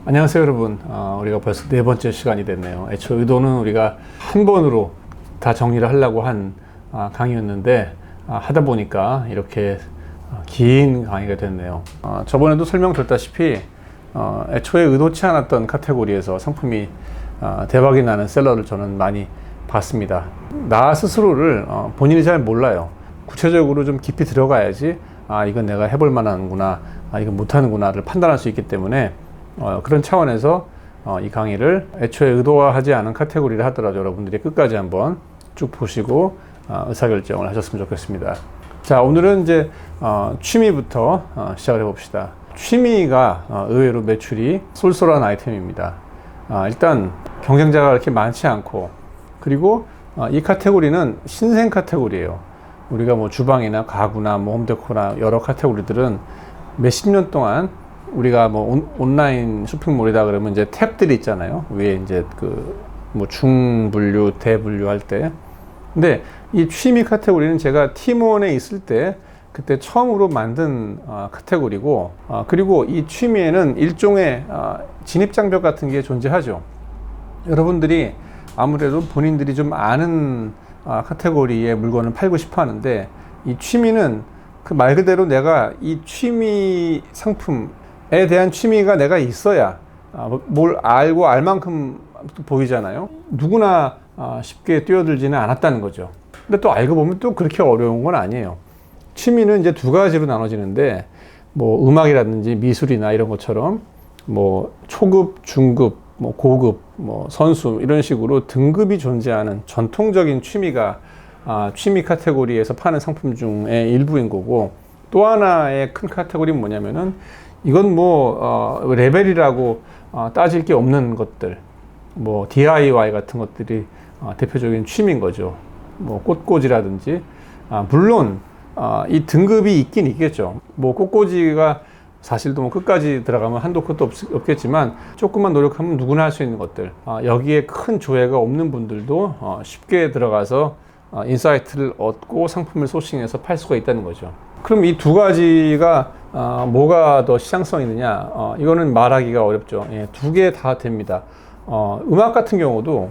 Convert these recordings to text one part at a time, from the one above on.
안녕하세요 여러분. 우리가 벌써 네 번째 시간이 됐네요. 애초 의도는 우리가 한 번으로 다 정리를 하려고 한 강의였는데 하다 보니까 이렇게 긴 강의가 됐네요. 저번에도 설명드렸다시피 애초에 의도치 않았던 카테고리에서 상품이 대박이 나는 셀러를 저는 많이 봤습니다. 나 스스로를 본인이 잘 몰라요. 구체적으로 좀 깊이 들어가야지 이건 내가 해볼 만한구나, 이건 못하는구나를 판단할 수 있기 때문에 그런 차원에서 이 강의를 애초에 의도하지 않은 카테고리를 하더라도 여러분들이 끝까지 한번 쭉 보시고 의사결정을 하셨으면 좋겠습니다. 자, 오늘은 이제 취미부터 시작을 해봅시다. 취미가 의외로 매출이 쏠쏠한 아이템입니다. 일단 경쟁자가 그렇게 많지 않고, 그리고 이 카테고리는 신생 카테고리예요. 우리가 뭐 주방이나 가구나 뭐 홈데코나 여러 카테고리들은 몇십 년 동안 우리가 뭐 온라인 쇼핑몰이다 그러면 이제 탭들이 있잖아요. 위에 이제 뭐 중분류, 대분류 할 때. 근데 이 취미 카테고리는 제가 팀원에 있을 때 그때 처음으로 만든 카테고리고, 그리고 이 취미에는 일종의 진입장벽 같은 게 존재하죠. 여러분들이 아무래도 본인들이 좀 아는 카테고리의 물건을 팔고 싶어 하는데, 이 취미는 그 말 그대로 내가 이 취미 상품에 대한 취미가 내가 있어야 뭘 알고 알 만큼 보이잖아요. 누구나 쉽게 뛰어들지는 않았다는 거죠. 근데 또 알고 보면 또 그렇게 어려운 건 아니에요. 취미는 이제 두 가지로 나눠지는데, 뭐 음악이라든지 미술이나 이런 것처럼 뭐 초급, 중급, 뭐 고급, 뭐 선수 이런 식으로 등급이 존재하는 전통적인 취미가 취미 카테고리에서 파는 상품 중에 일부인 거고, 또 하나의 큰 카테고리는 뭐냐면은 이건 뭐 레벨이라고 따질 게 없는 것들, 뭐 DIY 같은 것들이 대표적인 취미인 거죠. 뭐 꽃꽂이라든지, 물론 이 등급이 있긴 있겠죠. 뭐 꽃꽂이가 사실 뭐 끝까지 들어가면 한도 끝도 없겠지만, 조금만 노력하면 누구나 할 수 있는 것들, 여기에 큰 조회가 없는 분들도 쉽게 들어가서 인사이트를 얻고 상품을 소싱해서 팔 수가 있다는 거죠. 그럼 이 두 가지가 뭐가 더 시장성이 있느냐, 이거는 말하기가 어렵죠. 예, 두 개 다 됩니다. 음악 같은 경우도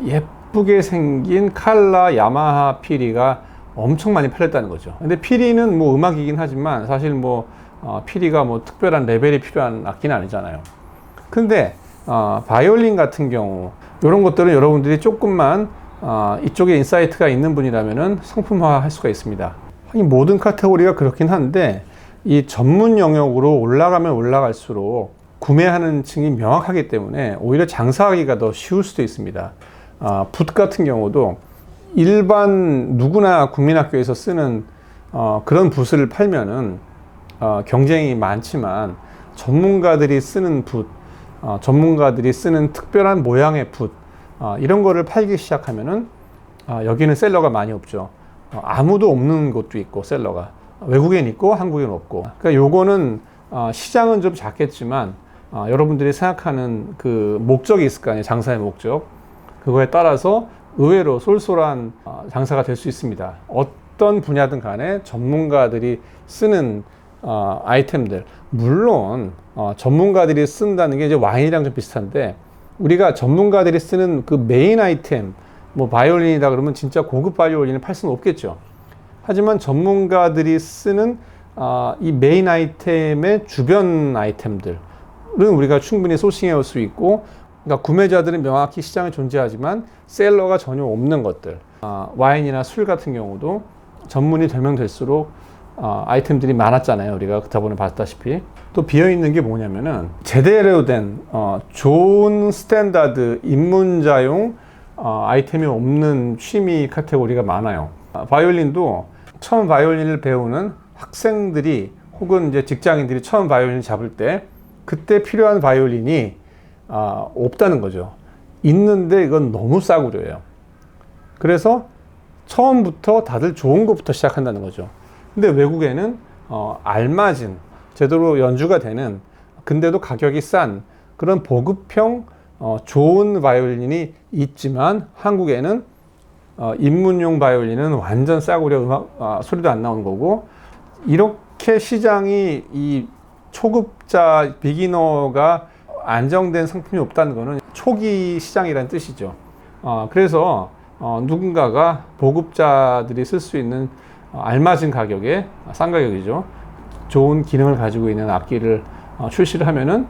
예쁘게 생긴 칼라 야마하 피리가 엄청 많이 팔렸다는 거죠. 근데 피리는 뭐 음악이긴 하지만 사실 뭐 피리가 뭐 특별한 레벨이 필요한 악기는 아니잖아요. 근데 바이올린 같은 경우, 이런 것들은 여러분들이 조금만 이쪽에 인사이트가 있는 분이라면은 상품화 할 수가 있습니다. 모든 카테고리가 그렇긴 한데, 이 전문 영역으로 올라가면 올라갈수록 구매하는 층이 명확하기 때문에 오히려 장사하기가 더 쉬울 수도 있습니다. 붓 같은 경우도 일반 누구나 국민학교에서 쓰는 그런 붓을 팔면은 경쟁이 많지만, 전문가들이 쓰는 붓, 전문가들이 쓰는 특별한 모양의 붓, 이런 거를 팔기 시작하면은 여기는 셀러가 많이 없죠. 아무도 없는 곳도 있고, 셀러가 외국엔 있고 한국엔 없고. 그러니까 요거는 시장은 좀 작겠지만 여러분들이 생각하는 그 목적이 있을 거 아니에요. 장사의 목적. 그거에 따라서 의외로 쏠쏠한 장사가 될 수 있습니다. 어떤 분야든 간에 전문가들이 쓰는 아이템들, 물론 전문가들이 쓴다는 게 이제 와인이랑 좀 비슷한데, 우리가 전문가들이 쓰는 그 메인 아이템, 뭐 바이올린이다 그러면 진짜 고급 바이올린을 팔 수는 없겠죠. 하지만 전문가들이 쓰는 이 메인 아이템의 주변 아이템들은 우리가 충분히 소싱해 올 수 있고, 그러니까 구매자들은 명확히 시장에 존재하지만 셀러가 전혀 없는 것들, 와인이나 술 같은 경우도 전문이 되면 될수록 아이템들이 많았잖아요. 우리가 저번에 봤다시피. 또 비어있는 게 뭐냐면은 제대로 된 좋은 스탠다드 입문자용 아이템이 없는 취미 카테고리가 많아요. 바이올린도 처음 바이올린을 배우는 학생들이 혹은 이제 직장인들이 처음 바이올린을 잡을 때 그때 필요한 바이올린이 없다는 거죠. 있는데 이건 너무 싸구려예요. 그래서 처음부터 다들 좋은 것부터 시작한다는 거죠. 근데 외국에는 알맞은, 제대로 연주가 되는, 근데도 가격이 싼 그런 보급형 좋은 바이올린이 있지만, 한국에는 입문용 바이올린은 완전 싸구려 소리도 안 나오는 거고, 이렇게 시장이 이 초급자 비기너가 안정된 상품이 없다는 거는 초기 시장이라는 뜻이죠. 그래서 누군가가 보급자들이 쓸 수 있는 알맞은 가격에, 싼 가격이죠, 좋은 기능을 가지고 있는 악기를 출시를 하면은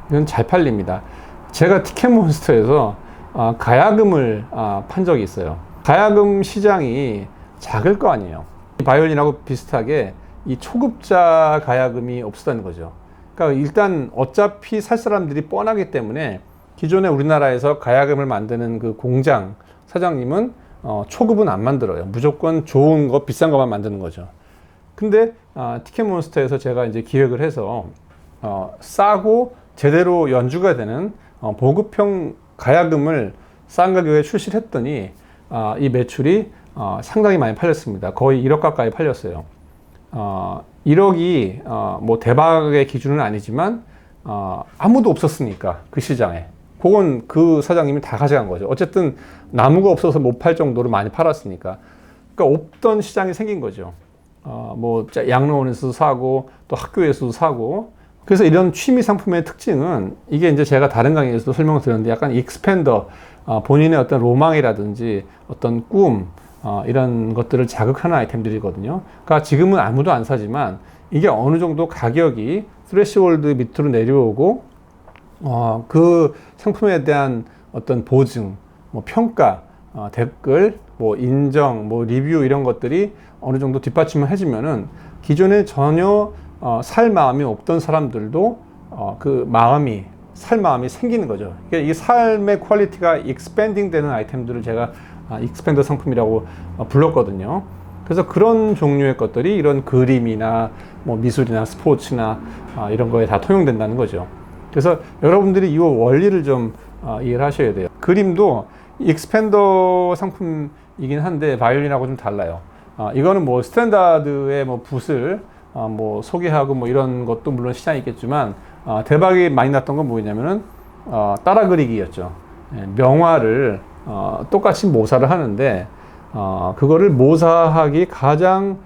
이건 잘 팔립니다. 제가 티켓몬스터에서 가야금을 판 적이 있어요. 가야금 시장이 작을 거 아니에요. 바이올린하고 비슷하게 이 초급자 가야금이 없었다는 거죠. 그러니까 일단 어차피 살 사람들이 뻔하기 때문에 기존에 우리나라에서 가야금을 만드는 그 공장 사장님은 초급은 안 만들어요. 무조건 좋은 거, 비싼 거만 만드는 거죠. 근데 티켓몬스터에서 제가 이제 기획을 해서 싸고 제대로 연주가 되는 보급형 가야금을 싼 가격에 출시를 했더니 이 매출이 상당히 많이 팔렸습니다. 거의 1억 가까이 팔렸어요. 1억이 뭐 대박의 기준은 아니지만 아무도 없었으니까 그 시장에, 그건 그 사장님이 다 가져간 거죠. 어쨌든 나무가 없어서 못 팔 정도로 많이 팔았으니까. 그러니까 없던 시장이 생긴 거죠. 뭐 양로원에서도 사고 또 학교에서도 사고. 그래서 이런 취미 상품의 특징은, 이게 이제 제가 다른 강의에서도 설명을 드렸는데, 약간 익스펜더, 본인의 어떤 로망이라든지 어떤 꿈, 이런 것들을 자극하는 아이템들이거든요. 그러니까 지금은 아무도 안 사지만 이게 어느 정도 가격이 스레시홀드 밑으로 내려오고 그 상품에 대한 어떤 보증, 뭐 평가, 댓글, 뭐 인정, 뭐 리뷰, 이런 것들이 어느 정도 뒷받침을 해주면은 기존에 전혀 살 마음이 없던 사람들도 그 마음이, 살 마음이 생기는 거죠. 그러니까 이 삶의 퀄리티가 익스펜딩 되는 아이템들을 제가 익스펜더 상품이라고 불렀거든요. 그래서 그런 종류의 것들이 이런 그림이나 뭐 미술이나 스포츠나 이런 거에 다 통용된다는 거죠. 그래서 여러분들이 이 원리를 좀 이해를 하셔야 돼요. 그림도 익스펜더 상품이긴 한데 바이올린하고 좀 달라요. 이거는 뭐 스탠다드의 뭐 붓을 뭐 소개하고 뭐 이런 것도 물론 시장이 있겠지만, 대박이 많이 났던 건 뭐냐면은 따라 그리기였죠. 명화를 똑같이 모사를 하는데 그거를 모사하기 가장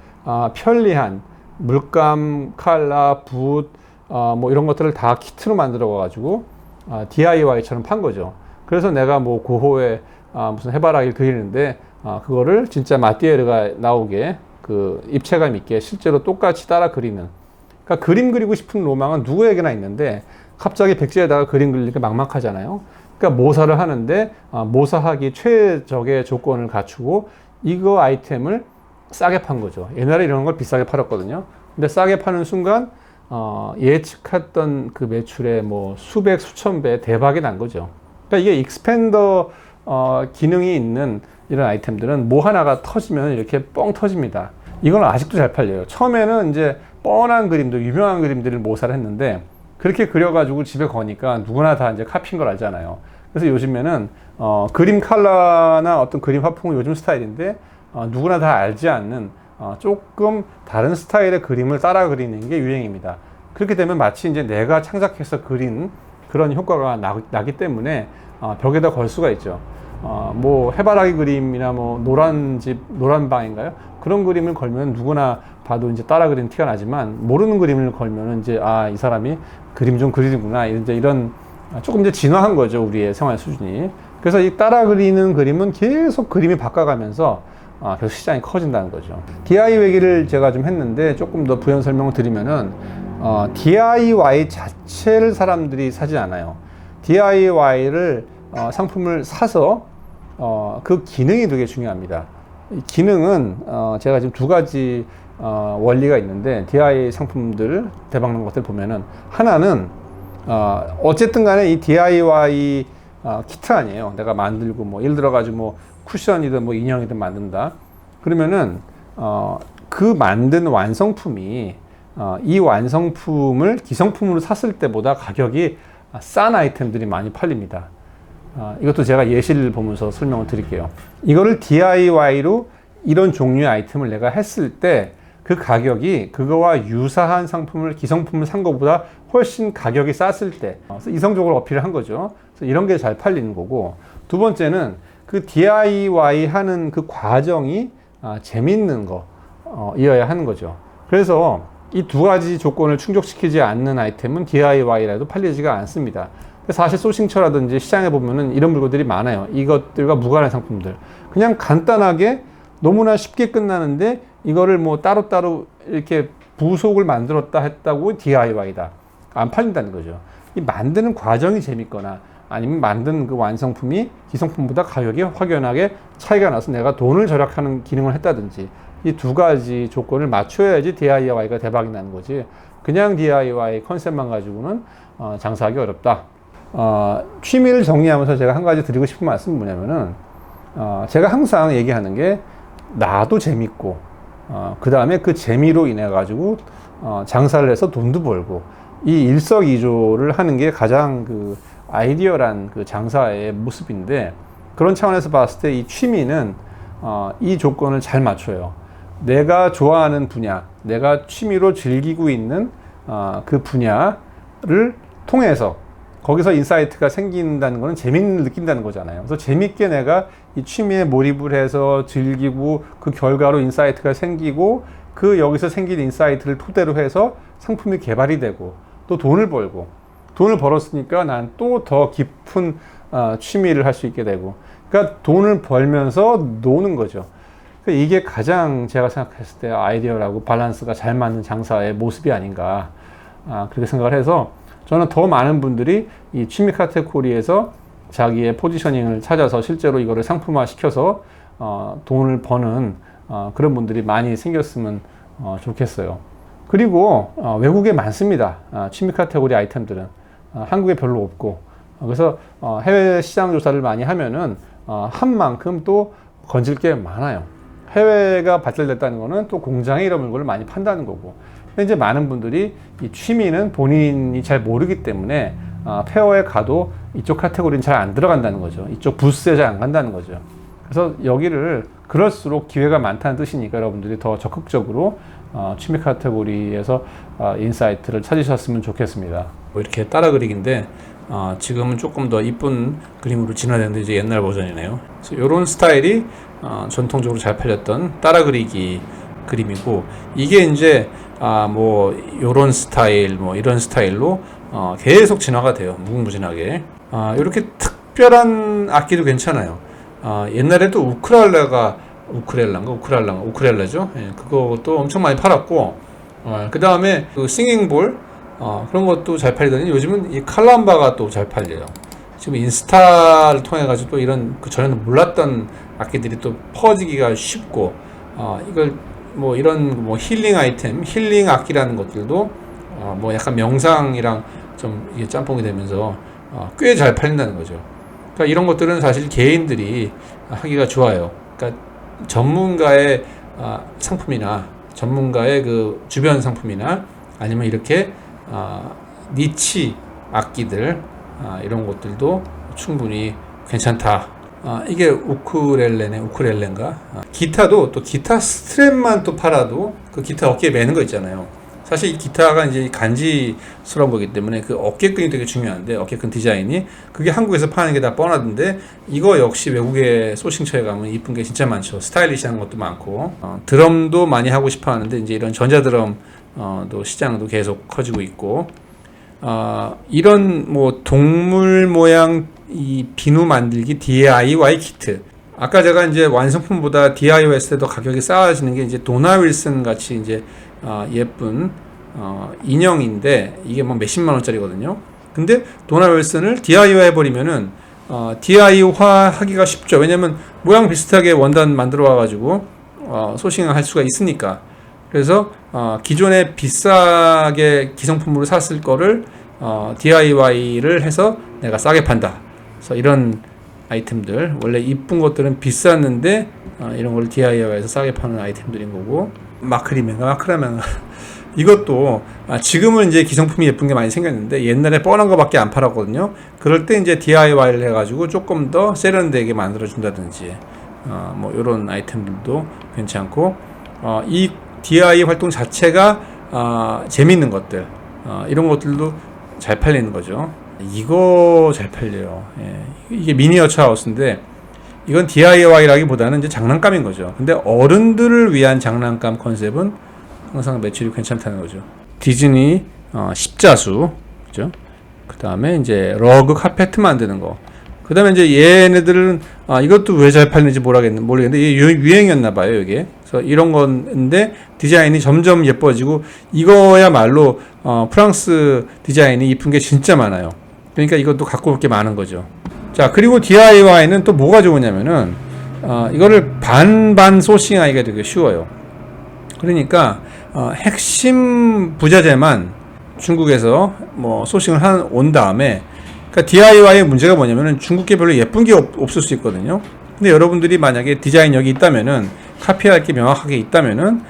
편리한 물감, 칼라, 붓, 뭐 이런 것들을 다 키트로 만들어 가지고 DIY처럼 판 거죠. 그래서 내가 뭐 고호에 무슨 해바라기를 그리는데 그거를 진짜 마띠에르가 나오게, 그 입체감 있게 실제로 똑같이 따라 그리는. 그러니까 그림 그리고 싶은 로망은 누구에게나 있는데 갑자기 백지에다가 그림 그리니까 막막하잖아요. 그러니까 모사를 하는데 모사하기 최적의 조건을 갖추고 이거 아이템을 싸게 판 거죠. 옛날에 이런 걸 비싸게 팔았거든요. 근데 싸게 파는 순간 예측했던 그 매출의 뭐 수백, 수천 배 대박이 난 거죠. 그러니까 이게 익스펜더 기능이 있는 이런 아이템들은 뭐 하나가 터지면 이렇게 뻥 터집니다. 이건 아직도 잘 팔려요. 처음에는 이제 뻔한 그림도, 유명한 그림들을 모사를 했는데 그렇게 그려가지고 집에 거니까 누구나 다 이제 카피인 걸 알잖아요. 그래서 요즘에는 그림 컬러나 어떤 그림 화풍은 요즘 스타일인데 누구나 다 알지 않는 조금 다른 스타일의 그림을 따라 그리는 게 유행입니다. 그렇게 되면 마치 이제 내가 창작해서 그린 그런 효과가 나기 때문에 벽에다 걸 수가 있죠. 뭐 해바라기 그림이나 뭐 노란 집, 노란 방인가요? 그런 그림을 걸면 누구나 봐도 이제 따라 그린 티가 나지만, 모르는 그림을 걸면 이제 이 사람이 그림 좀 그리는구나, 이제 이런 조금 이제 진화한 거죠, 우리의 생활 수준이. 그래서 이 따라 그리는 그림은 계속 그림이 바꿔가면서 계속 시장이 커진다는 거죠. DIY 얘기를 제가 좀 했는데 조금 더 부연 설명을 드리면은 DIY 자체를 사람들이 사지 않아요. DIY를 상품을 사서 그 기능이 되게 중요합니다. 이 기능은 제가 지금 두 가지 원리가 있는데, DIY 상품들 대박난 것들 보면은, 하나는 어쨌든 간에 이 DIY 키트 아니에요. 내가 만들고 뭐 예를 들어 가지고 뭐 쿠션이든 뭐 인형이든 만든다. 그러면은 그 만든 완성품이 이 완성품을 기성품으로 샀을 때보다 가격이 싼 아이템들이 많이 팔립니다. 이것도 제가 예시를 보면서 설명을 드릴게요. 이거를 DIY로 이런 종류의 아이템을 내가 했을 때 그 가격이 그거와 유사한 상품을, 기성품을 산 것보다 훨씬 가격이 쌌을 때 이성적으로 어필을 한 거죠. 그래서 이런 게 잘 팔리는 거고, 두 번째는 그 DIY 하는 그 과정이 재밌는 이어야 하는 거죠. 그래서 이 두 가지 조건을 충족시키지 않는 아이템은 DIY라도 팔리지가 않습니다. 사실 소싱처라든지 시장에 보면은 이런 물건들이 많아요. 이것들과 무관한 상품들. 그냥 간단하게 너무나 쉽게 끝나는데 이거를 뭐 따로따로 이렇게 부속을 만들었다 했다고 DIY다. 안 팔린다는 거죠. 이 만드는 과정이 재밌거나 아니면 만든 그 완성품이 기성품보다 가격이 확연하게 차이가 나서 내가 돈을 절약하는 기능을 했다든지 이 두 가지 조건을 맞춰야지 DIY가 대박이 나는 거지. 그냥 DIY 컨셉만 가지고는 장사하기 어렵다. 취미를 정리하면서 제가 한 가지 드리고 싶은 말씀은 뭐냐면은 제가 항상 얘기하는 게 나도 재밌고 그 다음에 그 재미로 인해 가지고 장사를 해서 돈도 벌고 이 일석이조를 하는 게 가장 그 아이디어란 그 장사의 모습인데, 그런 차원에서 봤을 때 이 취미는 이 조건을 잘 맞춰요. 내가 좋아하는 분야, 내가 취미로 즐기고 있는 그 분야를 통해서 거기서 인사이트가 생긴다는 거는 재미를 느낀다는 거잖아요. 그래서 재밌게 내가 이 취미에 몰입을 해서 즐기고 그 결과로 인사이트가 생기고 그 여기서 생긴 인사이트를 토대로 해서 상품이 개발이 되고 또 돈을 벌고, 돈을 벌었으니까 난 또 더 깊은 취미를 할 수 있게 되고, 그러니까 돈을 벌면서 노는 거죠. 그러니까 이게 가장 제가 생각했을 때 아이디어라고 밸런스가 잘 맞는 장사의 모습이 아닌가 그렇게 생각을 해서, 저는 더 많은 분들이 이 취미 카테고리에서 자기의 포지셔닝을 찾아서 실제로 이거를 상품화 시켜서 돈을 버는 그런 분들이 많이 생겼으면 좋겠어요. 그리고 외국에 많습니다. 취미 카테고리 아이템들은 한국에 별로 없고, 그래서 해외 시장 조사를 많이 하면은 한 만큼 또 건질 게 많아요. 해외가 발달됐다는 거는 또 공장에 이런 물건을 많이 판다는 거고, 근데 이제 많은 분들이 이 취미는 본인이 잘 모르기 때문에 페어에 가도 이쪽 카테고리는 잘 안 들어간다는 거죠. 이쪽 부스에 잘 안 간다는 거죠. 그래서 여기를 그럴수록 기회가 많다는 뜻이니까 여러분들이 더 적극적으로 취미 카테고리에서 인사이트를 찾으셨으면 좋겠습니다. 뭐 이렇게 따라 그리기인데 지금은 조금 더 이쁜 그림으로 진화되는데 이제 옛날 버전이네요. 그래서 이런 스타일이 전통적으로 잘 팔렸던 따라 그리기 그림이고, 이게 이제 뭐 요런 스타일 뭐 이런 스타일로 계속 진화가 돼요. 무궁무진하게. 이렇게 특별한 악기도 괜찮아요. 옛날에도 우크렐레죠. 예, 그것도 엄청 많이 팔았고, 그 다음에 그 싱잉볼 그런 것도 잘 팔리더니 요즘은 이 칼람바가 또 잘 팔려요. 지금 인스타를 통해 가지고 또 이런 그 전에는 몰랐던 악기들이 또 퍼지기가 쉽고, 이걸 뭐 이런 뭐 힐링 아이템, 힐링 악기라는 것들도 뭐 약간 명상이랑 좀 이게 짬뽕이 되면서 꽤 잘 팔린다는 거죠. 그러니까 이런 것들은 사실 개인들이 하기가 좋아요. 그러니까 전문가의 상품이나 전문가의 그 주변 상품이나 아니면 이렇게 니치 악기들 이런 것들도 충분히 괜찮다. 이게 우쿨렐레인가? 기타도 또 기타 스트랩만 또 팔아도 그 기타 어깨에 매는 거 있잖아요. 사실 이 기타가 이제 간지스러운 거기 때문에 그 어깨끈이 되게 중요한데, 어깨끈 디자인이 그게 한국에서 파는 게 다 뻔하던데, 이거 역시 외국의 소싱처에 가면 이쁜 게 진짜 많죠. 스타일리시한 것도 많고, 드럼도 많이 하고 싶어 하는데 이제 이런 전자드럼 또 시장도 계속 커지고 있고, 이런 뭐 동물 모양 이 비누 만들기 DIY 키트, 아까 제가 이제 완성품보다 DIY 했을 때 더 가격이 싸지는 게 이제 도나 윌슨 같이 이제 예쁜 인형인데 이게 뭐 몇십만 원짜리거든요. 근데 도나 윌슨을 DIY 해버리면은 DIY 하기가 쉽죠. 왜냐면 모양 비슷하게 원단 만들어 와가지고 소싱을 할 수가 있으니까. 그래서 기존에 비싸게 기성품으로 샀을 거를 DIY를 해서 내가 싸게 판다. 그래서 이런 아이템들, 원래 이쁜 것들은 비쌌는데 이런 걸 DIY해서 싸게 파는 아이템들인 거고, 마크라메가 이것도 지금은 이제 기성품이 예쁜 게 많이 생겼는데 옛날에 뻔한 거밖에 안 팔았거든요. 그럴 때 이제 DIY를 해가지고 조금 더 세련되게 만들어 준다든지 뭐 이런 아이템들도 괜찮고, 이 DIY 활동 자체가 재밌는 것들 이런 것들도 잘 팔리는 거죠. 이거 잘 팔려요. 예. 이게 미니어처 하우스인데 이건 DIY라기보다는 이제 장난감인 거죠. 근데 어른들을 위한 장난감 컨셉은 항상 매출이 괜찮다는 거죠. 디즈니 십자수, 그죠? 그 다음에 이제 러그 카페트 만드는 거. 그 다음에 이제 얘네들은 이것도 왜 잘 팔리는지 모르겠는데 이게 유행이었나 봐요, 이게. 그래서 이런 건데 디자인이 점점 예뻐지고 이거야말로 프랑스 디자인이 이쁜 게 진짜 많아요. 그러니까 이것도 갖고 올 게 많은 거죠. 자, 그리고 DIY는 또 뭐가 좋으냐면은 이거를 반반 소싱하기가 되게 쉬워요. 그러니까 핵심 부자재만 중국에서 뭐 소싱을 온 다음에, 그러니까 DIY의 문제가 뭐냐면은 중국계 별로 예쁜 게 없을 수 있거든요. 근데 여러분들이 만약에 디자인력이 있다면은, 카피할 게 명확하게 있다면은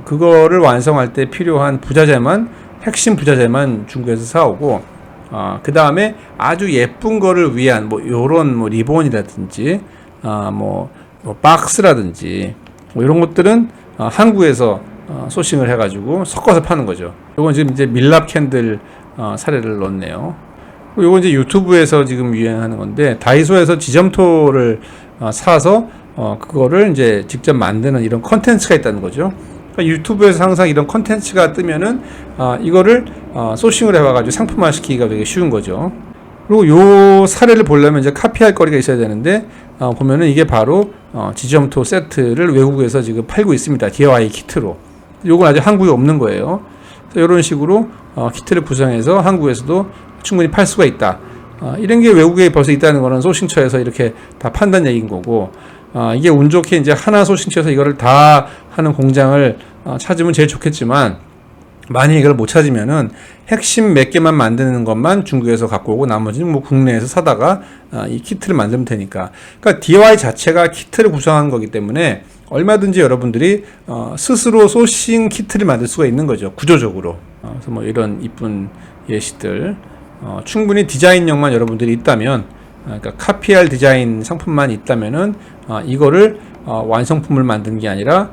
그거를 완성할 때 필요한 부자재만, 핵심 부자재만 중국에서 사오고, 그 다음에 아주 예쁜 거를 위한 뭐 요런 뭐 리본이라든지 뭐 박스라든지 뭐 이런 것들은 한국에서 소싱을 해가지고 섞어서 파는 거죠. 요건 지금 이제 밀랍 캔들 사례를 넣었네요. 요건 이제 유튜브에서 지금 유행하는 건데, 다이소에서 지점토를 사서 그거를 이제 직접 만드는 이런 컨텐츠가 있다는 거죠. 그러니까 유튜브에서 항상 이런 컨텐츠가 뜨면은 이거를 소싱을 해와가지고 상품화 시키기가 되게 쉬운 거죠. 그리고 요 사례를 보려면 이제 카피할 거리가 있어야 되는데, 보면은 이게 바로 지점토 세트를 외국에서 지금 팔고 있습니다. DIY 키트로. 요건 아직 한국에 없는 거예요. 이런 식으로 키트를 구성해서 한국에서도 충분히 팔 수가 있다. 이런 게 외국에 벌써 있다는 거는 소싱처에서 이렇게 다 판다는 얘기인 거고, 이게 운 좋게 이제 하나 소싱처에서 이거를 다 하는 공장을 찾으면 제일 좋겠지만, 만약 이걸 못 찾으면은 핵심 몇 개만 만드는 것만 중국에서 갖고 오고 나머지는 뭐 국내에서 사다가 이 키트를 만들면 되니까. 그러니까 DIY 자체가 키트를 구성한 거기 때문에 얼마든지 여러분들이 스스로 소싱 키트를 만들 수가 있는 거죠, 구조적으로. 그래서 뭐 이런 이쁜 예시들, 충분히 디자인력만 여러분들이 있다면, 그러니까 카피할 디자인 상품만 있다면은 이거를 완성품을 만드는 게 아니라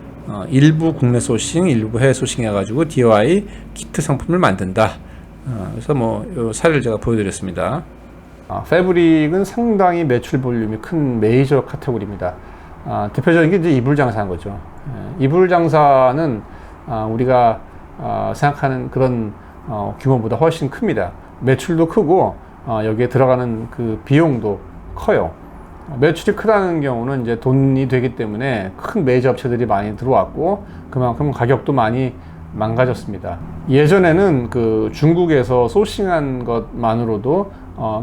일부 국내 소싱, 일부 해외 소싱 해가지고 DIY 키트 상품을 만든다. 그래서 뭐 요 사례를 제가 보여드렸습니다. 패브릭은 상당히 매출 볼륨이 큰 메이저 카테고리입니다. 대표적인 게 이제 이불 장사인 거죠. 이불 장사는 우리가 생각하는 그런 규모보다 훨씬 큽니다. 매출도 크고 여기에 들어가는 그 비용도 커요. 매출이 크다는 경우는 이제 돈이 되기 때문에 큰 메이저 업체들이 많이 들어왔고, 그만큼 가격도 많이 망가졌습니다. 예전에는 그 중국에서 소싱한 것만으로도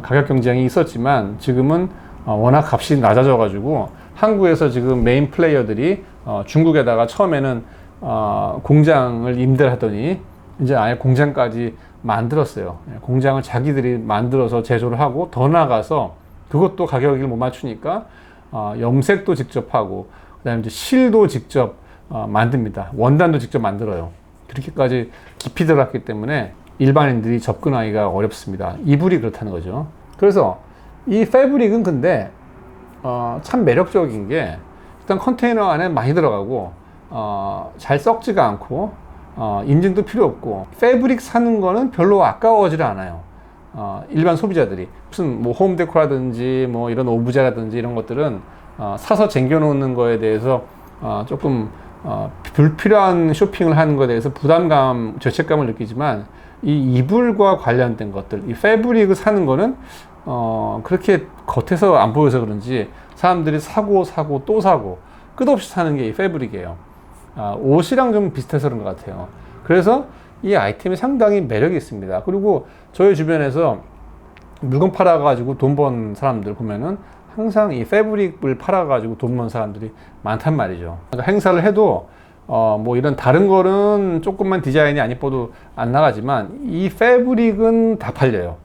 가격 경쟁이 있었지만, 지금은 워낙 값이 낮아져 가지고 한국에서 지금 메인 플레이어들이 중국에다가 처음에는 공장을 임대하더니 이제 아예 공장까지 만들었어요. 공장을 자기들이 만들어서 제조를 하고, 더 나가서 그것도 가격을 못 맞추니까 염색도 직접 하고, 그다음에 이제 실도 직접 만듭니다. 원단도 직접 만들어요. 그렇게까지 깊이 들어갔기 때문에 일반인들이 접근하기가 어렵습니다. 이불이 그렇다는 거죠. 그래서 이 패브릭은 근데 참 매력적인 게, 일단 컨테이너 안에 많이 들어가고 잘 썩지가 않고 인증도 필요 없고, 패브릭 사는 거는 별로 아까워지를 않아요. 일반 소비자들이 무슨 뭐 홈데코라든지 뭐 이런 오브제라든지 이런 것들은 사서 쟁겨 놓는 거에 대해서 조금 불필요한 쇼핑을 하는 거에 대해서 부담감, 죄책감을 느끼지만, 이 이불과 관련된 것들, 이 패브릭을 사는 거는 그렇게 겉에서 안 보여서 그런지 사람들이 사고 또 사고 끝없이 사는 게 이 패브릭이에요. 옷이랑 좀 비슷해서 그런 것 같아요. 그래서 이 아이템이 상당히 매력이 있습니다. 그리고 저희 주변에서 물건 팔아가지고 돈 번 사람들 보면은 항상 이 패브릭을 팔아가지고 돈 번 사람들이 많단 말이죠. 그러니까 행사를 해도 뭐 이런 다른 거는 조금만 디자인이 안 예뻐도 안 나가지만, 이 패브릭은 다 팔려요.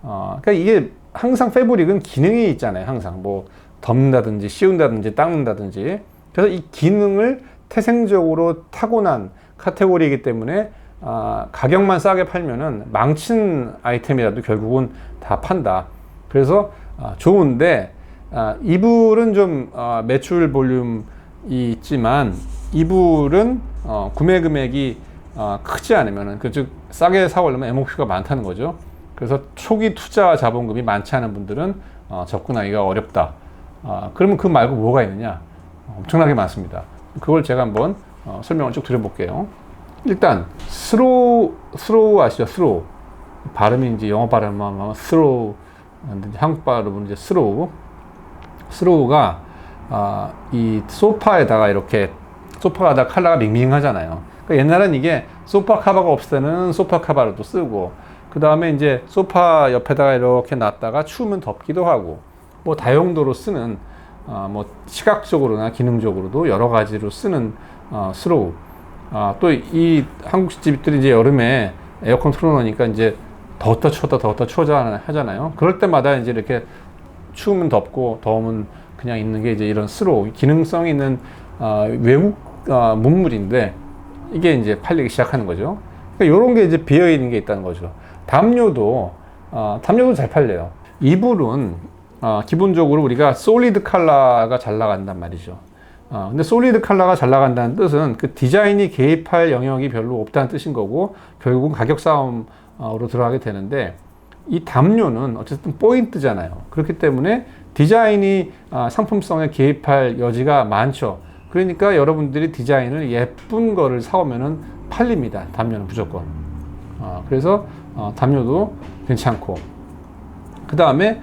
그러니까 이게 항상 패브릭은 기능이 있잖아요. 항상 뭐 덮는다든지 씌운다든지 닦는다든지. 그래서 이 기능을 태생적으로 타고난 카테고리이기 때문에 가격만 싸게 팔면은 망친 아이템이라도 결국은 다 판다. 그래서 좋은데, 이불은 좀 매출 볼륨이 있지만, 이불은 구매 금액이 크지 않으면은, 즉 싸게 사오려면 MOQ가 많다는 거죠. 그래서 초기 투자 자본금이 많지 않은 분들은 접근하기가 어렵다. 그러면 그 말고 뭐가 있느냐? 엄청나게 많습니다. 그걸 제가 한번 설명을 쭉 드려볼게요. 일단 스로우 아시죠? 스로우 발음이 이제 영어 발음만 스로우, 한국 발음은 이제 스로우가 이 소파에다가 이렇게 소파가 컬러가 밍밍하잖아요. 그러니까 옛날엔 이게 소파 커버가 없을 때는 소파 커버로도 쓰고, 그 다음에 이제 소파 옆에다가 이렇게 놨다가 추우면 덮기도 하고, 뭐 다용도로 쓰는 뭐 시각적으로나 기능적으로도 여러 가지로 쓰는 스로우. 또 이 한국 집들이 이제 여름에 에어컨 틀어놓으니까 이제 더웠다 추웠다 하잖아요. 그럴 때마다 이제 이렇게 추우면 덮고 더우면 그냥 있는 게 이제 이런 스로우, 기능성 있는 외국 문물인데 이게 이제 팔리기 시작하는 거죠. 그러니까 이런 게 이제 비어 있는 게 있다는 거죠. 담요도 잘 팔려요. 이불은 기본적으로 우리가 솔리드 컬러가 잘 나간단 말이죠. 근데 솔리드 컬러가 잘 나간다는 뜻은 그 디자인이 개입할 영역이 별로 없다는 뜻인 거고, 결국은 가격 싸움으로 들어가게 되는데, 이 담요는 어쨌든 포인트잖아요. 그렇기 때문에 디자인이 상품성에 개입할 여지가 많죠. 그러니까 여러분들이 디자인을 예쁜 거를 사오면은 팔립니다. 담요는 무조건. 그래서 담요도 괜찮고, 그 다음에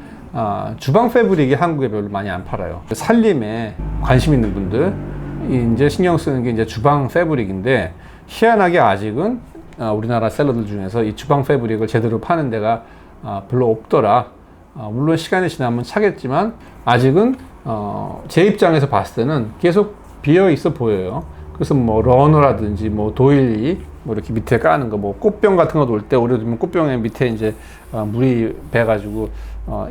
주방 패브릭이 한국에 별로 많이 안 팔아요. 살림에 관심 있는 분들 이제 신경 쓰는 게 이제 주방 패브릭인데, 희한하게 아직은 우리나라 셀러들 중에서 이 주방 패브릭을 제대로 파는 데가 별로 없더라. 물론 시간이 지나면 차겠지만 아직은 제 입장에서 봤을 때는 계속 비어 있어 보여요. 그래서 뭐 러너라든지 뭐 도일리 뭐 이렇게 밑에 까는 거, 뭐 꽃병 같은 거 놓을 때 오래되면 꽃병의 밑에 이제 물이 배가지고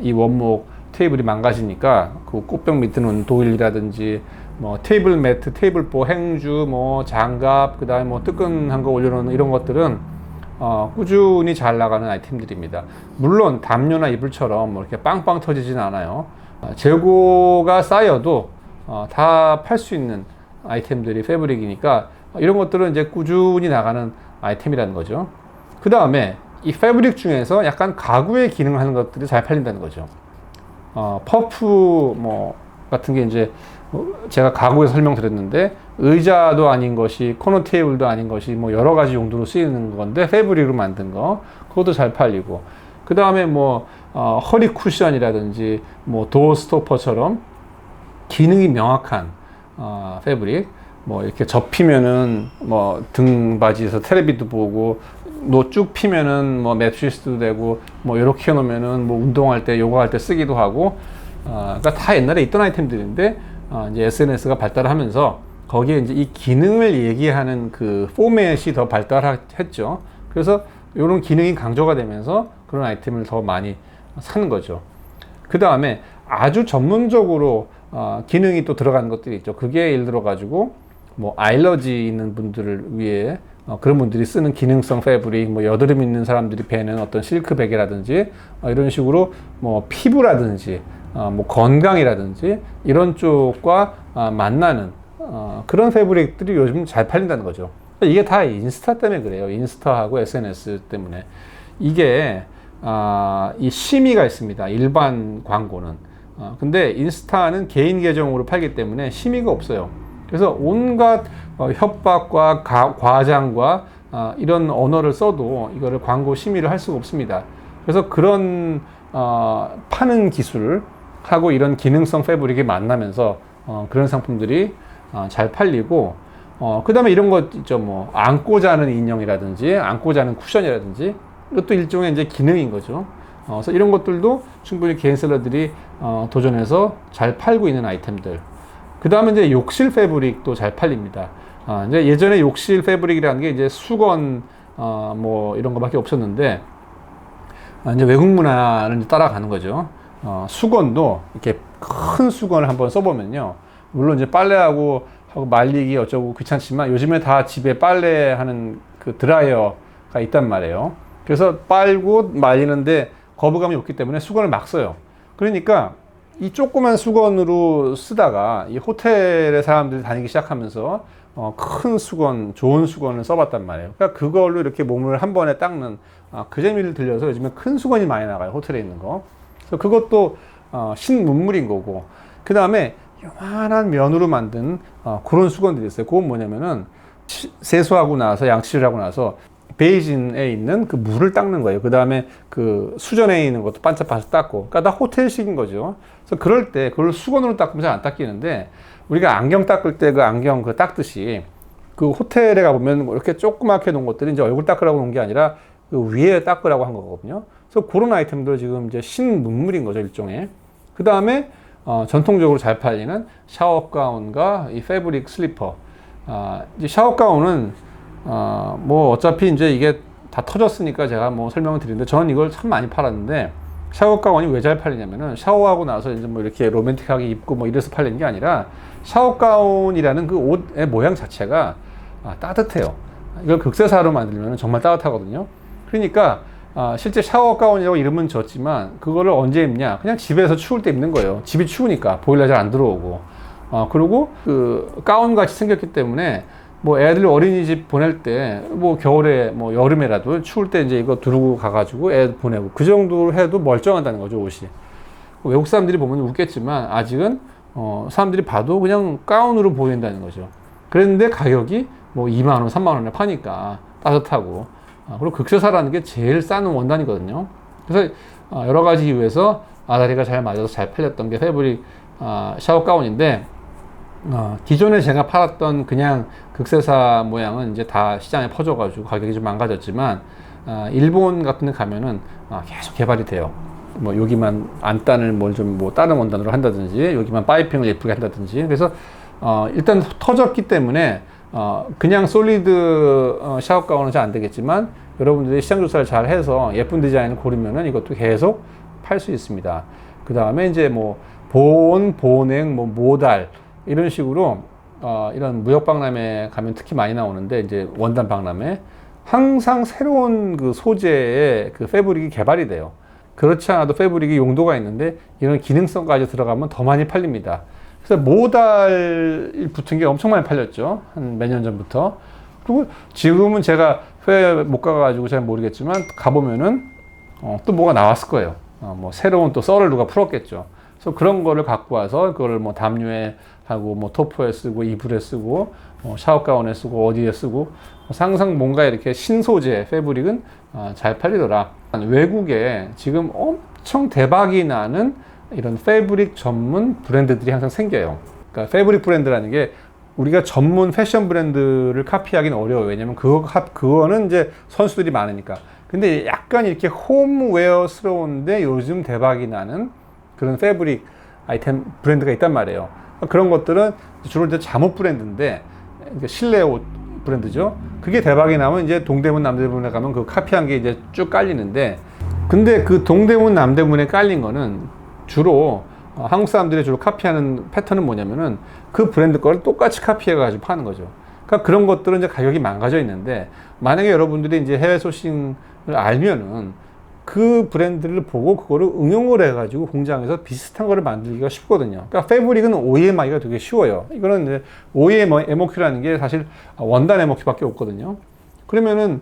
이 원목 테이블이 망가지니까 그 꽃병 밑에 놓은 도일리라든지 뭐 테이블 매트, 테이블보, 행주, 뭐 장갑, 그 다음에 뭐 뜨끈한 거 올려놓는 이런 것들은 꾸준히 잘 나가는 아이템들입니다. 물론 담요나 이불처럼 뭐 이렇게 빵빵 터지진 않아요. 재고가 쌓여도 다 팔 수 있는 아이템들이 패브릭이니까 이런 것들은 이제 꾸준히 나가는 아이템이라는 거죠. 그 다음에 이 패브릭 중에서 약간 가구의 기능을 하는 것들이 잘 팔린다는 거죠. 퍼프 뭐 같은 게 이제 제가 가구에서 설명드렸는데, 의자도 아닌 것이, 코너 테이블도 아닌 것이 뭐 여러 가지 용도로 쓰이는 건데 패브릭으로 만든 거, 그것도 잘 팔리고, 그 다음에 뭐 허리 쿠션이라든지 뭐 도어 스토퍼처럼 기능이 명확한 패브릭, 뭐 이렇게 접히면은 뭐 등받이에서 테레비도 보고, 쭉 피면은 뭐 매트리스도 되고, 뭐 이렇게 해놓으면은 뭐 운동할 때, 요가할 때 쓰기도 하고, 그러니까 다 옛날에 있던 아이템들인데 이제 SNS가 발달하면서 거기에 이제 이 기능을 얘기하는 그 포맷이 더 발달했죠. 그래서 이런 기능이 강조가 되면서 그런 아이템을 더 많이 사는 거죠. 그 다음에 아주 전문적으로 기능이 또 들어가는 것들이 있죠. 그게 예를 들어 가지고 뭐 알러지 있는 분들을 위해 그런 분들이 쓰는 기능성 패브릭, 뭐 여드름 있는 사람들이 베는 어떤 실크 베개라든지 이런 식으로 뭐 피부라든지 뭐 건강이라든지 이런 쪽과 만나는 그런 패브릭들이 요즘 잘 팔린다는 거죠. 이게 다 인스타 때문에 그래요. 인스타하고 SNS 때문에. 이게 이 심의가 있습니다. 일반 광고는. 근데 인스타는 개인 계정으로 팔기 때문에 심의가 없어요. 그래서 온갖 협박과 과장과 이런 언어를 써도 이거를 광고 심의를 할 수가 없습니다. 그래서 그런 파는 기술 하고 이런 기능성 패브릭이 만나면서 그런 상품들이 잘 팔리고, 그 다음에 이런 것 있죠. 뭐 안고 자는 인형이라든지 안고 자는 쿠션이라든지, 이것도 일종의 이제 기능인 거죠. 그래서 이런 것들도 충분히 개인 셀러들이 도전해서 잘 팔고 있는 아이템들. 그 다음에 이제 욕실 패브릭도 잘 팔립니다. 이제 예전에 욕실 패브릭이라는 게 이제 수건 뭐 이런 거밖에 없었는데, 이제 외국 문화를 따라가는 거죠. 수건도 이렇게 큰 수건을 한번 써보면요. 물론 이제 빨래하고 말리기 어쩌고 귀찮지만 요즘에 다 집에 빨래하는 그 드라이어가 있단 말이에요. 그래서 빨고 말리는데 거부감이 없기 때문에 수건을 막 써요. 그러니까 이 조그만 수건으로 쓰다가 이 호텔에 사람들이 다니기 시작하면서 큰 수건, 좋은 수건을 써봤단 말이에요. 그러니까 그걸로 이렇게 몸을 한 번에 닦는 그 재미를 들려서 요즘에 큰 수건이 많이 나가요. 호텔에 있는 거. 그래서 그것도 신문물인 거고, 그 다음에 요만한 면으로 만든 그런 수건들이 있어요. 그건 뭐냐면은 세수하고 나서 양치를 하고 나서 베이진에 있는 그 물을 닦는 거예요. 그 다음에 그 수전에 있는 것도 반짝반짝 닦고. 그러니까 다 호텔식인 거죠. 그래서 그럴 때 그걸 수건으로 닦으면 잘 안 닦이는데, 우리가 안경 닦을 때 그 안경 그 닦듯이 그 호텔에 가보면 이렇게 조그맣게 놓은 것들이 이제 얼굴 닦으라고 놓은 게 아니라 그 위에 닦으라고 한 거거든요. 그래서 그런 아이템들 지금 이제 신문물인 거죠, 일종의. 그 다음에 전통적으로 잘 팔리는 샤워 가운과 이 패브릭 슬리퍼. 이제 샤워 가운은 뭐 어차피 이제 이게 다 터졌으니까 제가 뭐 설명을 드리는데, 저는 이걸 참 많이 팔았는데, 샤워 가운이 왜 잘 팔리냐면은 샤워하고 나서 이제 뭐 이렇게 로맨틱하게 입고 뭐 이래서 팔리는 게 아니라, 샤워 가운이라는 그 옷의 모양 자체가 따뜻해요. 이걸 극세사로 만들면 정말 따뜻하거든요. 그러니까 실제 샤워 가운이라고 이름은 졌지만 그거를 언제 입냐? 그냥 집에서 추울 때 입는 거예요. 집이 추우니까 보일러 잘 안 들어오고. 그리고 그 가운 같이 생겼기 때문에 뭐 애들 어린이집 보낼 때 뭐 겨울에 뭐 여름에라도 추울 때 이제 이거 두르고 가가지고 애 보내고, 그 정도로 해도 멀쩡하다는 거죠, 옷이. 외국 사람들이 보면 웃겠지만 아직은 사람들이 봐도 그냥 가운으로 보인다는 거죠. 그랬는데 가격이 뭐 2만 원, 3만 원에 파니까 따뜻하고, 그리고 극세사라는 게 제일 싼 원단이거든요. 그래서 여러 가지 이유에서 아다리가 잘 맞아서 잘 팔렸던 게 패브릭 샤워 가운인데, 기존에 제가 팔았던 그냥 극세사 모양은 이제 다 시장에 퍼져가지고 가격이 좀 망가졌지만, 일본 같은 데 가면은 계속 개발이 돼요. 뭐 여기만 안단을 뭘 좀 뭐 다른 원단으로 한다든지, 여기만 파이핑을 예쁘게 한다든지. 그래서 일단 터졌기 때문에 그냥 솔리드 샤워 가운은 잘 안 되겠지만, 여러분들이 시장 조사를 잘 해서 예쁜 디자인을 고르면은 이것도 계속 팔 수 있습니다. 그 다음에 이제 뭐 보냉, 뭐 모달 이런 식으로 이런 무역 박람회 가면 특히 많이 나오는데, 이제 원단 박람회 항상 새로운 그 소재의 그 패브릭이 개발이 돼요. 그렇지 않아도 패브릭이 용도가 있는데 이런 기능성까지 들어가면 더 많이 팔립니다. 그래서 모달 붙은 게 엄청 많이 팔렸죠. 한 몇 년 전부터. 그리고 지금은 제가 회에 못 가가지고 잘 모르겠지만, 가보면은 또 뭐가 나왔을 거예요. 뭐 새로운 또 썰을 누가 풀었겠죠. 그래서 그런 거를 갖고 와서 그거를 뭐 담요에 하고, 뭐 토프에 쓰고, 이불에 쓰고, 샤워 가운에 쓰고, 어디에 쓰고, 항상 뭔가 이렇게 신소재 패브릭은 잘 팔리더라. 외국에 지금 엄청 대박이 나는 이런 패브릭 전문 브랜드들이 항상 생겨요. 그러니까 패브릭 브랜드라는 게 우리가 전문 패션 브랜드를 카피하기는 어려워요. 왜냐면 그거는 이제 선수들이 많으니까. 근데 약간 이렇게 홈웨어스러운데 요즘 대박이 나는 그런 패브릭 아이템 브랜드가 있단 말이에요. 그런 것들은 주로 이제 잠옷 브랜드인데, 실내 옷 브랜드죠. 그게 대박이 나면 이제 동대문, 남대문에 가면 그 카피한 게 이제 쭉 깔리는데, 근데 그 동대문, 남대문에 깔린 거는 주로 한국 사람들이 주로 카피하는 패턴은 뭐냐면은 그 브랜드 거를 똑같이 카피해가지고 파는 거죠. 그러니까 그런 것들은 이제 가격이 망가져 있는데, 만약에 여러분들이 이제 해외 소싱을 알면은 그 브랜드를 보고 그거를 응용을 해가지고 공장에서 비슷한 거를 만들기가 쉽거든요. 그러니까 패브릭은 OEM하기가 되게 쉬워요. 이거는 이제 OEM MOQ라는 게 사실 원단 MOQ밖에 없거든요. 그러면은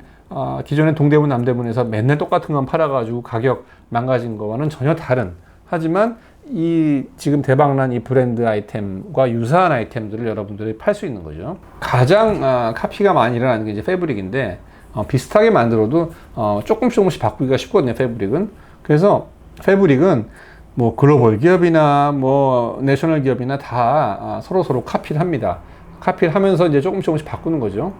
기존의 동대문, 남대문에서 맨날 똑같은 건 팔아가지고 가격 망가진 거와는 전혀 다른, 하지만 이 지금 대박난 이 브랜드 아이템과 유사한 아이템들을 여러분들이 팔 수 있는 거죠. 가장 카피가 많이 일어나는 게 이제 패브릭인데, 비슷하게 만들어도 조금씩 바꾸기가 쉽거든요, 패브릭은. 그래서 패브릭은 뭐 글로벌 기업이나 뭐 내셔널 기업이나 다 서로 카피를 합니다. 카피를 하면서 이제 조금씩 바꾸는 거죠.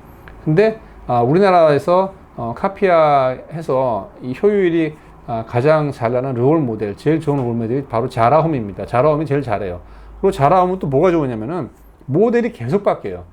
근데 우리나라에서 카피해서 이 효율이 가장 잘 나는 롤 모델, 제일 좋은 롤 모델이 바로 자라홈입니다. 자라홈이 제일 잘해요. 그리고 자라홈은 또 뭐가 좋으냐면은 모델이 계속 바뀌어요.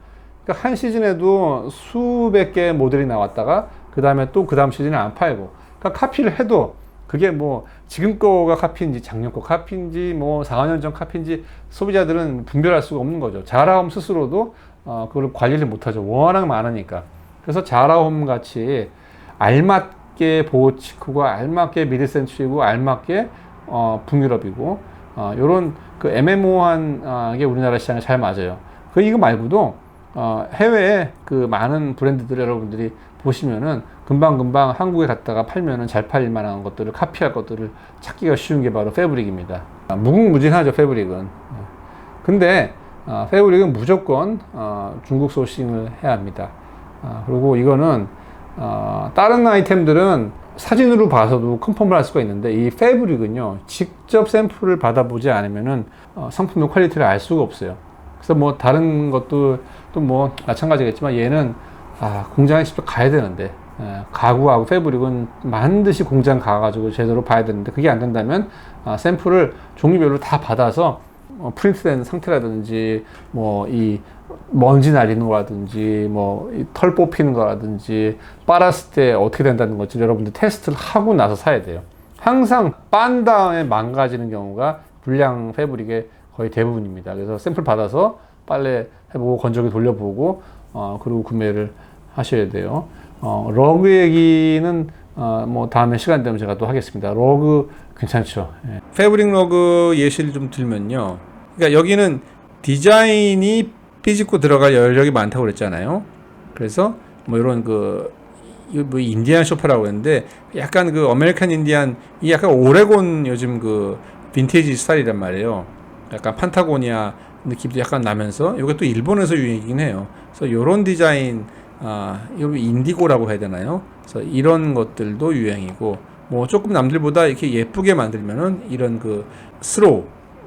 그러니까 한 시즌에도 수백 개의 모델이 나왔다가 그 다음에 또 그 다음 시즌에 안 팔고, 그러니까 카피를 해도 그게 뭐 지금 거가 카피인지 작년 거 카피인지 뭐 4, 5년 전 카피인지 소비자들은 분별할 수가 없는 거죠. 자라홈 스스로도 그걸 관리를 못하죠. 워낙 많으니까. 그래서 자라홈 같이 알맞게 보호치크고, 알맞게 미드센츄리고, 알맞게 북유럽이고, 요런 그 애매모호한 게 우리나라 시장에 잘 맞아요. 이거 말고도 해외에 그 많은 브랜드들 여러분들이 보시면은 금방금방 한국에 갔다가 팔면은 잘 팔릴 만한 것들을, 카피할 것들을 찾기가 쉬운 게 바로 패브릭입니다. 무궁무진하죠, 패브릭은. 근데 패브릭은 무조건 중국 소싱을 해야 합니다. 그리고 이거는 다른 아이템들은 사진으로 봐서도 컨펌을 할 수가 있는데 이 패브릭은요 직접 샘플을 받아보지 않으면은 상품의 퀄리티를 알 수가 없어요. 그래서 뭐 다른 것도 또 뭐 마찬가지겠지만 얘는 공장에 직접 가야 되는데 가구하고 패브릭은 반드시 공장 가가지고 제대로 봐야 되는데 그게 안 된다면 샘플을 종류별로 다 받아서 프린트된 상태라든지 뭐 이 먼지 날리는 거라든지 뭐 털 뽑히는 거라든지 빨았을 때 어떻게 된다는 것을 여러분들 테스트를 하고 나서 사야 돼요. 항상 빤 다음에 망가지는 경우가 불량 패브릭의 거의 대부분입니다. 그래서 샘플 받아서 빨래 해보고 건조기 돌려보고 그리고 구매를 하셔야 돼요. 러그 얘기는 뭐 다음에 시간 되면 제가 또 하겠습니다. 러그 괜찮죠. 예. 패브릭 러그 예시를 좀 들면요. 그러니까 여기는 디자인이 삐집고 들어갈 여력이 많다고 그랬잖아요. 그래서 뭐 이런 뭐 인디안 쇼퍼라고 했는데 약간 아메리칸 인디안 이 약간 오레곤 요즘 빈티지 스타일이란 말이에요. 약간 판타고니아 느낌도 약간 나면서 이게 또 일본에서 유행이긴 해요. 그래서 이런 디자인 여기 인디고라고 해야 되나요? 그래서 이런 것들도 유행이고 뭐 조금 남들보다 이렇게 예쁘게 만들면은 이런 스로우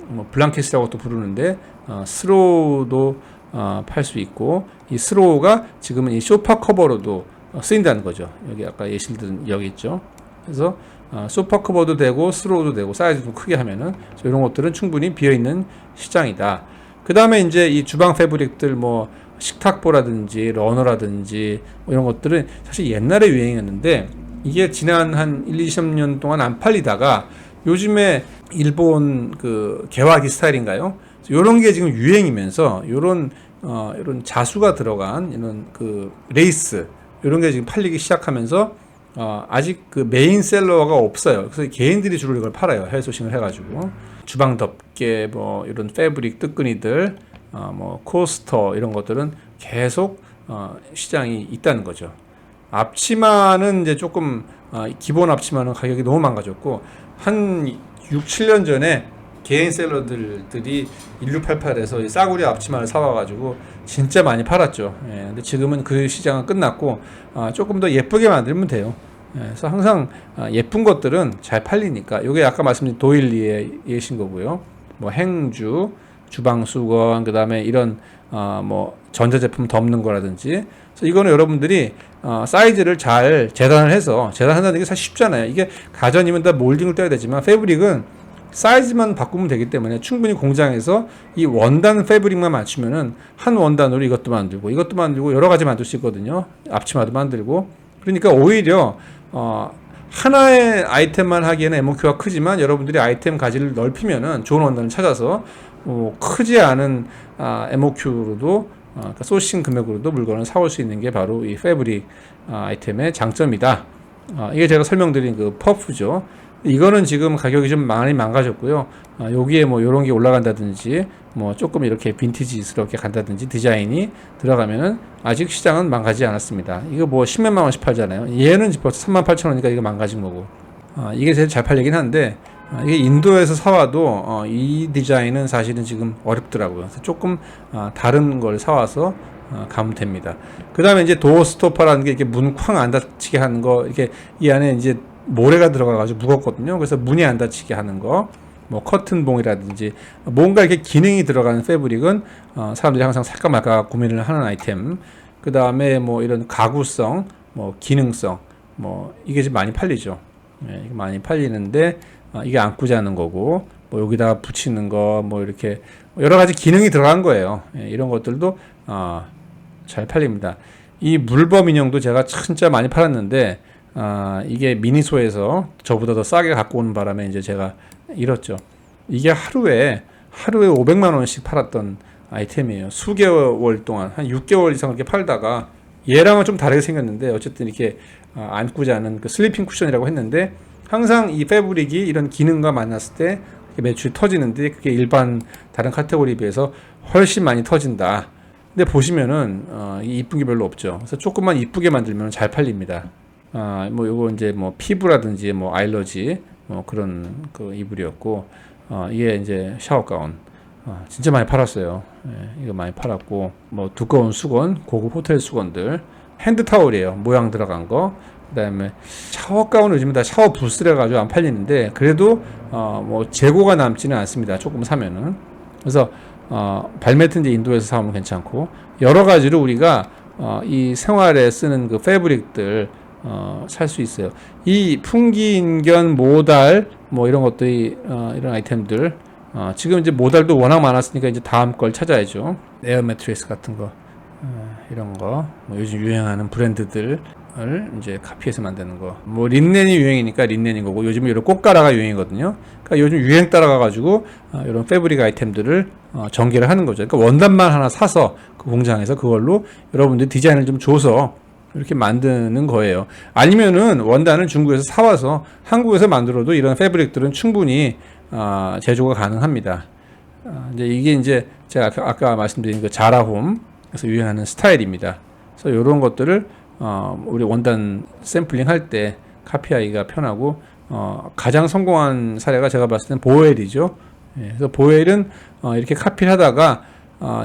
뭐 블랑켓이라고 또 부르는데 스로우도 팔 수 있고 이 스로우가 지금은 이 소파 커버로도 쓰인다는 거죠. 여기 아까 예시를 든 여기 있죠. 그래서 소파 커버도 되고 스로우도 되고 사이즈 좀 크게 하면은 이런 것들은 충분히 비어 있는 시장이다. 그 다음에 이제 이 주방 패브릭들 뭐 식탁보라든지 러너라든지 뭐 이런 것들은 사실 옛날에 유행이었는데 이게 지난 한 1, 20년 동안 안 팔리다가 요즘에 일본 개화기 스타일인가요? 이런 게 지금 유행이면서 이런 자수가 들어간 이런 레이스 이런 게 지금 팔리기 시작하면서 아직 메인셀러가 없어요. 그래서 개인들이 주로 이걸 팔아요. 해외 소싱을 해가지고 주방 덮개 뭐 이런 패브릭 뜨끈이들 뭐 코스터 이런 것들은 계속 시장이 있다는 거죠. 앞치마는 이제 조금 기본 앞치마는 가격이 너무 망가졌고 한 6, 7년 전에 개인 셀러들이 1688에서 싸구려 앞치마를 사와가지고 진짜 많이 팔았죠. 예, 근데 지금은 그 시장은 끝났고 조금 더 예쁘게 만들면 돼요. 예, 그래서 항상 예쁜 것들은 잘 팔리니까 이게 아까 말씀드린 도일리의 예신 거고요. 뭐 행주, 주방 수건, 그 다음에 이런 뭐 전자제품 덮는 거라든지. 그래서 이거는 여러분들이 사이즈를 잘 재단을 해서 재단한다는 게 사실 쉽잖아요. 이게 가전이면 다 몰딩을 떠야 되지만 패브릭은 사이즈만 바꾸면 되기 때문에 충분히 공장에서 이 원단 패브릭만 맞추면은 한 원단으로 이것도 만들고 여러 가지 만들 수 있거든요. 앞치마도 만들고. 그러니까 오히려 하나의 아이템만 하기에는 MOQ가 크지만 여러분들이 아이템 가지를 넓히면은 좋은 원단을 찾아서 크지 않은 MOQ로도 그러니까 소싱 금액으로도 물건을 사올 수 있는 게 바로 이 패브릭 아이템의 장점이다. 이게 제가 설명드린 퍼프죠. 이거는 지금 가격이 좀 많이 망가졌고요. 여기에 뭐 이런 게 올라간다든지 뭐 조금 이렇게 빈티지스럽게 간다든지 디자인이 들어가면은 아직 시장은 망가지지 않았습니다. 이거 뭐 10몇만 원씩 팔잖아요. 얘는 벌써 38,000원이니까 이거 망가진 거고. 이게 제일 잘 팔리긴 한데 이게 인도에서 사와도 이 디자인은 사실은 지금 어렵더라고요. 그래서 조금 다른 걸 사와서 가면 됩니다. 그 다음에 이제 도어 스토퍼라는 게 이렇게 문 쾅 안 닫히게 하는 거, 이렇게 이 안에 이제 모래가 들어가가지고 무겁거든요. 그래서 문이 안 닫히게 하는 거, 뭐 커튼봉이라든지 뭔가 이렇게 기능이 들어가는 패브릭은 사람들이 항상 살까 말까 고민을 하는 아이템. 그 다음에 뭐 이런 가구성, 뭐 기능성, 뭐 이게 지금 많이 팔리죠. 예, 이게 많이 팔리는데 이게 안고 자는 거고, 뭐 여기다가 붙이는 거, 뭐 이렇게 여러 가지 기능이 들어간 거예요. 예, 이런 것들도 잘 팔립니다. 이 물범 인형도 제가 진짜 많이 팔았는데 이게 미니소에서 저보다 더 싸게 갖고 오는 바람에 이제 제가 잃었죠. 이게 하루에 500만 원씩 팔았던 아이템이에요. 수개월 동안 한 6개월 이상 이렇게 팔다가 얘랑은 좀 다르게 생겼는데 어쨌든 이렇게 안고 자는 슬리핑 쿠션이라고 했는데 항상 이 패브릭이 이런 기능과 만났을 때 매출이 터지는데 그게 일반 다른 카테고리에 비해서 훨씬 많이 터진다. 근데 보시면은 이쁜 게 별로 없죠. 그래서 조금만 이쁘게 만들면 잘 팔립니다. 뭐 요거 이제 뭐 피부라든지 뭐 알러지 뭐 그런 이불이었고 이게 이제 샤워 가운 진짜 많이 팔았어요. 예, 이거 많이 팔았고, 뭐 두꺼운 수건, 고급 호텔 수건들, 핸드 타올이에요. 모양 들어간 거. 그다음에 샤워 가운은 요즘은 다 샤워 부스래 가지고 안 팔리는데, 그래도 뭐 재고가 남지는 않습니다. 조금 사면은. 그래서 발매트 이제 인도에서 사오면 괜찮고, 여러 가지로 우리가 이 생활에 쓰는 그 패브릭들 살 수 있어요. 이 풍기인견 모달 뭐 이런 것들이 이런 아이템들 지금 이제 모달도 워낙 많았으니까 이제 다음 걸 찾아야죠. 에어 매트리스 같은 거 이런 거 뭐 요즘 유행하는 브랜드들을 이제 카피해서 만드는 거. 뭐 린넨이 유행이니까 린넨인 거고, 요즘에 이런 꽃가라가 유행이거든요. 그러니까 요즘 유행 따라가 가지고 이런 패브릭 아이템들을 전개를 하는 거죠. 그러니까 원단만 하나 사서 그 공장에서 그걸로 여러분들 디자인을 좀 줘서 이렇게 만드는 거예요. 아니면은 원단을 중국에서 사와서 한국에서 만들어도 이런 패브릭들은 충분히 제조가 가능합니다. 이제 이게 이제 제가 아까 말씀드린 그 자라홈에서 유행하는 스타일입니다. 그래서 이런 것들을 우리 원단 샘플링 할 때 카피하기가 편하고, 가장 성공한 사례가 제가 봤을 때는 보웰이죠. 예, 그래서 보웰은 이렇게 카피를 하다가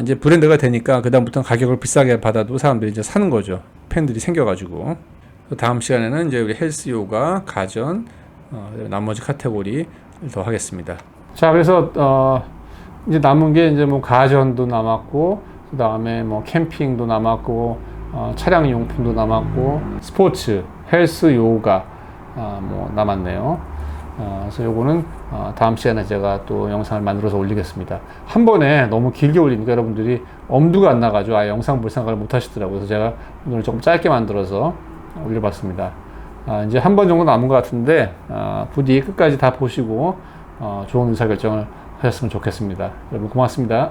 이제 브랜드가 되니까 그다음부터는 가격을 비싸게 받아도 사람들이 이제 사는 거죠. 팬들이 생겨가지고. 다음 시간에는 이제 우리 헬스 요가, 가전, 나머지 카테고리 더 하겠습니다. 자, 그래서 이제 남은 게 이제 뭐 가전도 남았고, 그 다음에 뭐 캠핑도 남았고, 차량 용품도 남았고, 스포츠, 헬스, 요가 뭐 남았네요. 그래서 요거는 다음 시간에 제가 또 영상을 만들어서 올리겠습니다. 한 번에 너무 길게 올리니까 여러분들이 엄두가 안 나가지고 영상 볼 생각을 못 하시더라고요. 그래서 제가 오늘 조금 짧게 만들어서 올려봤습니다. 이제 한 번 정도 남은 것 같은데 부디 끝까지 다 보시고 좋은 의사결정을 하셨으면 좋겠습니다. 여러분 고맙습니다.